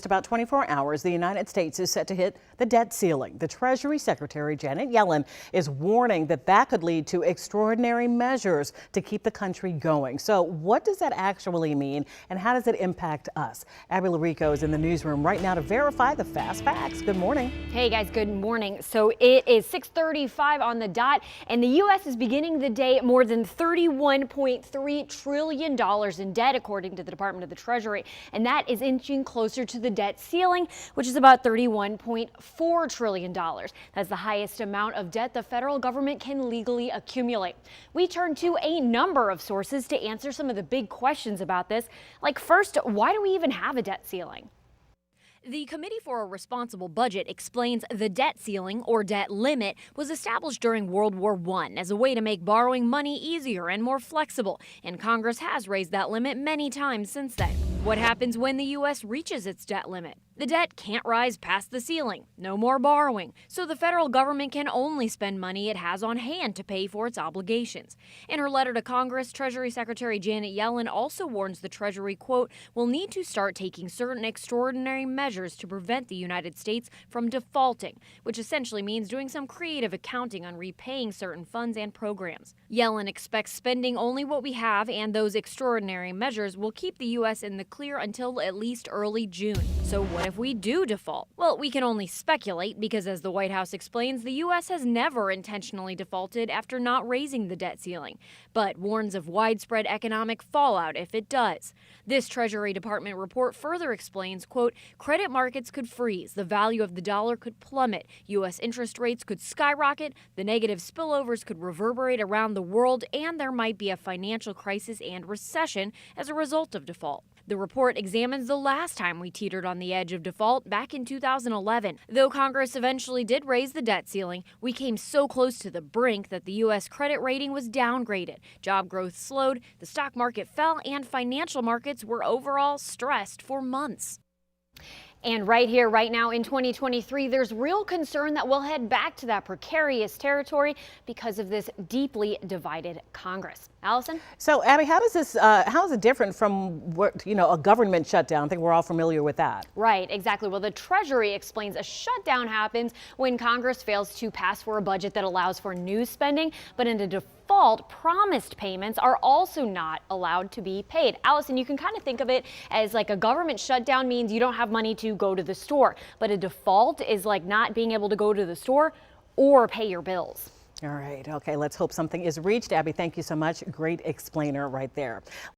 about 24 hours, the United States is set to hit the debt ceiling. The Treasury Secretary Janet Yellen is warning that could lead to extraordinary measures to keep the country going. So what does that actually mean, and how does it impact us? Abby Larico is in the newsroom right now to verify the fast facts. Good morning. Hey guys, good morning. So it is 6:35 on the dot, and the U.S. is beginning the day at more than $31.3 trillion in debt, according to the Department of the Treasury. And that is inching closer to the debt ceiling, which is about $31.4 trillion. That's the highest amount of debt the federal government can legally accumulate. We turn to a number of sources to answer some of the big questions about this. Like, first, why do we even have a debt ceiling? The Committee for a Responsible Budget explains the debt ceiling, or debt limit, was established during World War I as a way to make borrowing money easier and more flexible, and Congress has raised that limit many times since then. What happens when the U.S. reaches its debt limit? The debt can't rise past the ceiling. No more borrowing. So the federal government can only spend money it has on hand to pay for its obligations. In her letter to Congress, Treasury Secretary Janet Yellen also warns the Treasury, quote, will need to start taking certain extraordinary measures to prevent the United States from defaulting, which essentially means doing some creative accounting on repaying certain funds and programs. Yellen expects spending only what we have, and those extraordinary measures will keep the U.S. in the clear until at least early June. So what if we do default? Well, we can only speculate because, as the White House explains, the U.S. has never intentionally defaulted after not raising the debt ceiling, but warns of widespread economic fallout if it does. This Treasury Department report further explains, quote, credit markets could freeze, the value of the dollar could plummet, U.S. interest rates could skyrocket, the negative spillovers could reverberate around the world, and there might be a financial crisis and recession as a result of default. The report examines the last time we teetered on the edge of default back in 2011. Though Congress eventually did raise the debt ceiling, we came so close to the brink that the U.S. credit rating was downgraded. Job growth slowed, the stock market fell, and financial markets were overall stressed for months. And right here, right now in 2023, there's real concern that we'll head back to that precarious territory because of this deeply divided Congress. Allison? So, Abby, how is it different from what, a government shutdown? I think we're all familiar with that. Right, exactly. Well, the Treasury explains a shutdown happens when Congress fails to pass for a budget that allows for new spending, but in a default, promised payments are also not allowed to be paid. Allison, you can kind of think of it as like a government shutdown means you don't have money to go to the store, but a default is like not being able to go to the store or pay your bills. All right. Okay. Let's hope something is reached. Abby, thank you so much. Great explainer right there.